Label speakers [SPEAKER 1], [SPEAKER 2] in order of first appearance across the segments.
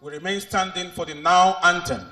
[SPEAKER 1] We remain standing for the now anthem.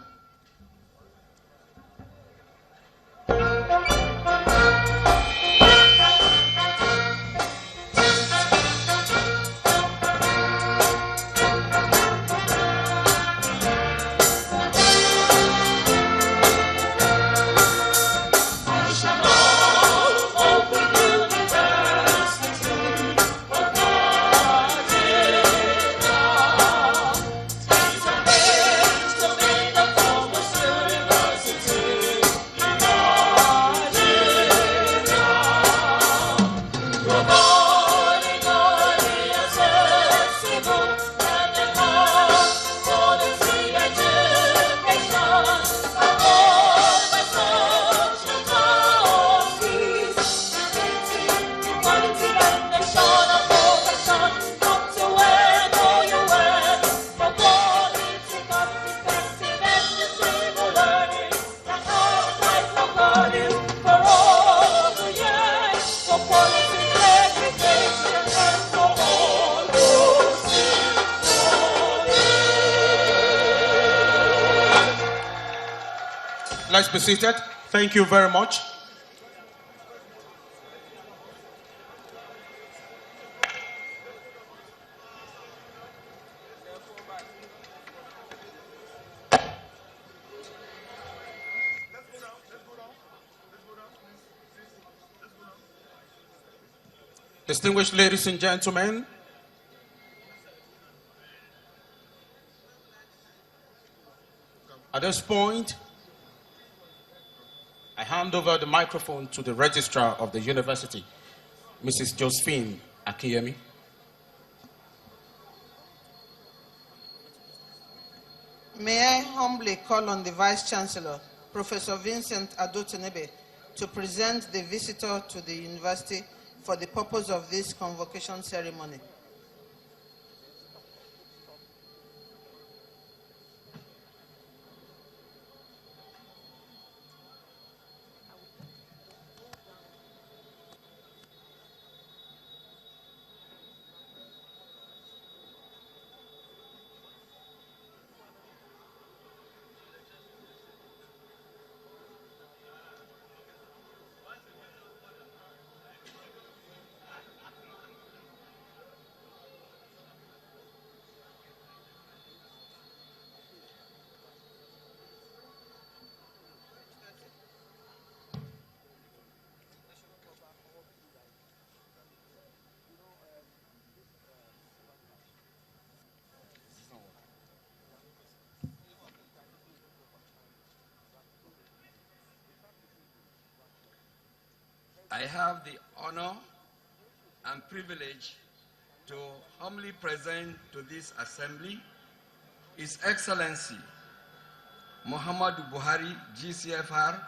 [SPEAKER 1] Let's be seated. Thank you very much. Distinguished ladies and gentlemen, at this point, I hand over the microphone to the registrar of the university, Mrs. Josephine Akiyemi.
[SPEAKER 2] May I humbly call on the Vice Chancellor, Professor Vincent Adotenebe, to present the visitor to the university for the purpose of this convocation ceremony.
[SPEAKER 3] I have the honor and privilege to humbly present to this assembly His Excellency Muhammadu Buhari, GCFR,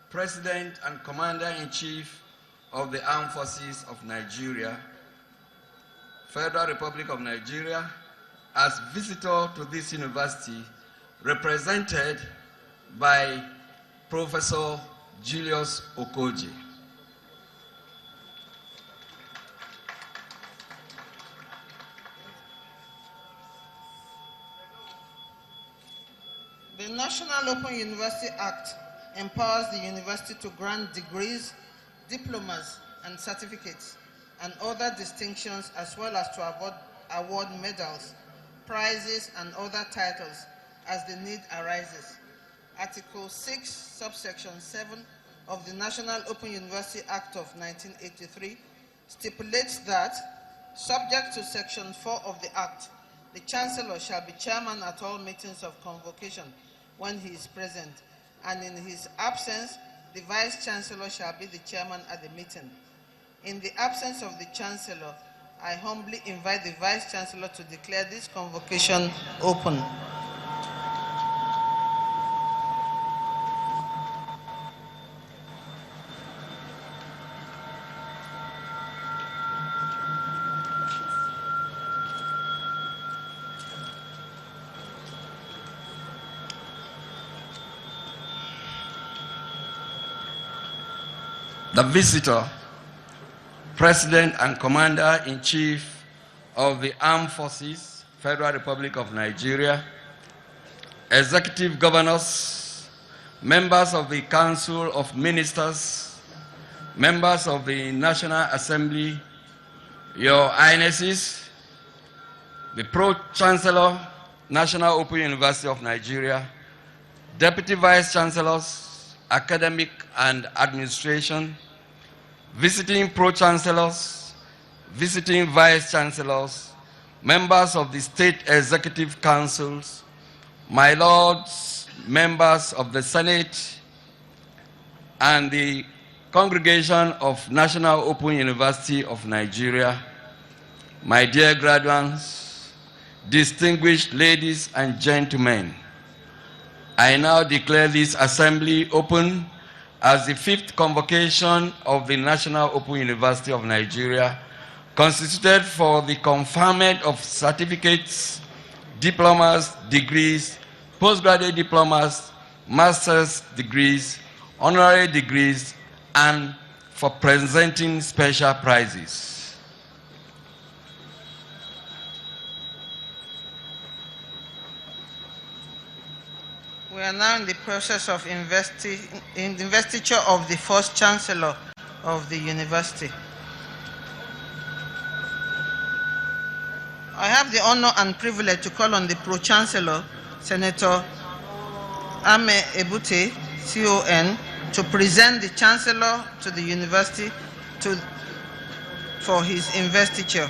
[SPEAKER 3] President and Commander-in-Chief of the Armed Forces of Nigeria, Federal Republic of Nigeria, as visitor to this university, represented by Professor Julius Okoje.
[SPEAKER 2] The National Open University Act empowers the university to grant degrees, diplomas, and certificates, and other distinctions, as well as to award medals, prizes, and other titles as the need arises. Article 6, subsection 7 of the National Open University Act of 1983 stipulates that, subject to Section 4 of the Act, the Chancellor shall be chairman at all meetings of convocation when he is present, and in his absence, the Vice Chancellor shall be the chairman at the meeting. In the absence of the Chancellor, I humbly invite the Vice Chancellor to declare this convocation open.
[SPEAKER 3] The visitor, President and Commander-in-Chief of the Armed Forces, Federal Republic of Nigeria, executive governors, members of the Council of Ministers, members of the National Assembly, Your Highnesses, the Pro-Chancellor, National Open University of Nigeria, Deputy Vice Chancellors, Academic and Administration, visiting Pro-Chancellors, visiting Vice Chancellors, members of the State Executive Councils, my lords, members of the Senate, and the congregation of National Open University of Nigeria, my dear graduates, distinguished ladies and gentlemen, I now declare this assembly open as the 5th convocation of the National Open University of Nigeria, constituted for the conferment of certificates, diplomas, degrees, postgraduate diplomas, master's degrees, honorary degrees, and for presenting special prizes.
[SPEAKER 2] We are now in the process of investiture of the first Chancellor of the University. I have the honor and privilege to call on the Pro-Chancellor, Senator Ame Ebute, CON, to present the Chancellor to the University for his investiture.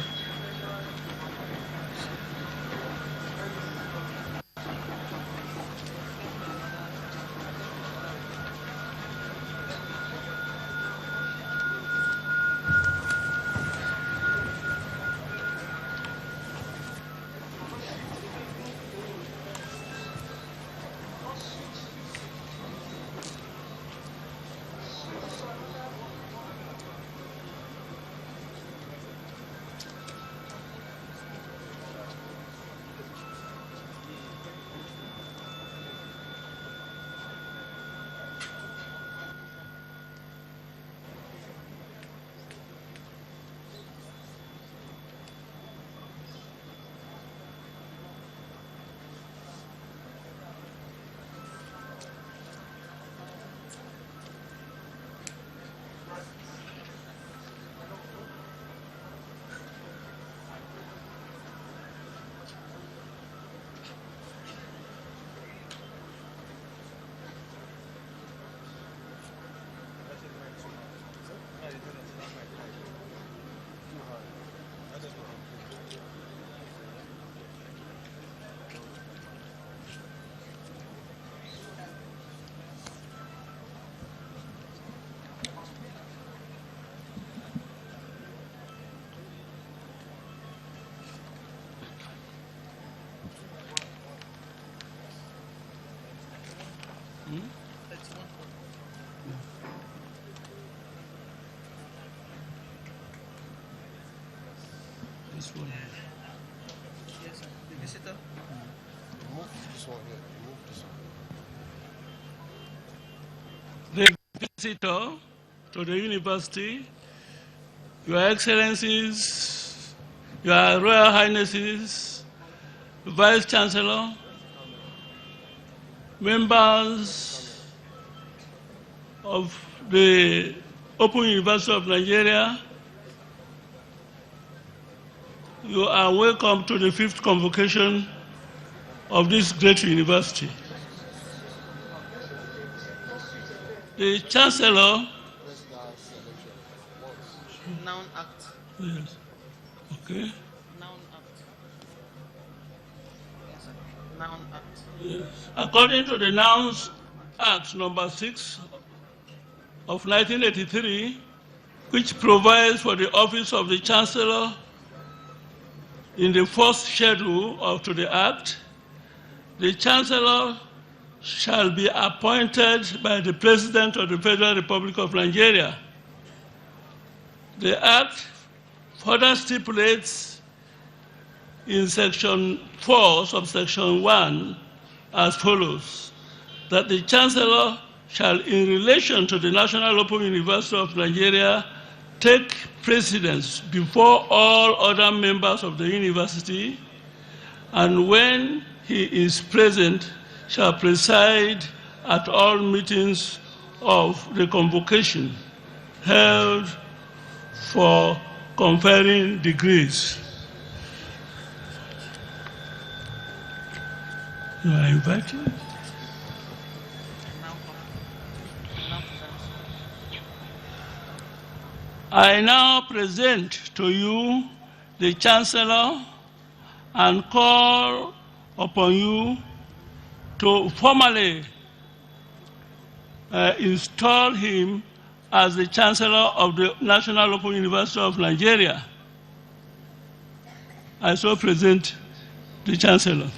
[SPEAKER 4] This one.
[SPEAKER 2] Yes, sir. The visitor.
[SPEAKER 4] Move this one here. Move this one.
[SPEAKER 5] The visitor to the university, Your Excellencies, Your Royal Highnesses, Vice Chancellor, members of the Open University of Nigeria, you are welcome to the 5th convocation of this great university. The Chancellor.
[SPEAKER 2] Noun Act.
[SPEAKER 5] Yes. Okay.
[SPEAKER 2] Noun Act. Yes, sir. Noun Act.
[SPEAKER 5] Yes. According to the Nouns Act number 6 of 1983, which provides for the office of the Chancellor in the first schedule to the Act, the Chancellor shall be appointed by the President of the Federal Republic of Nigeria. The Act further stipulates in Section 4, subsection 1, as follows, that the Chancellor shall, in relation to the National Open University of Nigeria, take precedence before all other members of the university, and when he is present, shall preside at all meetings of the convocation held for conferring degrees. You are invited. I now present to you the Chancellor and call upon you to formally install him as the Chancellor of the National Open University of Nigeria. I so present the Chancellor.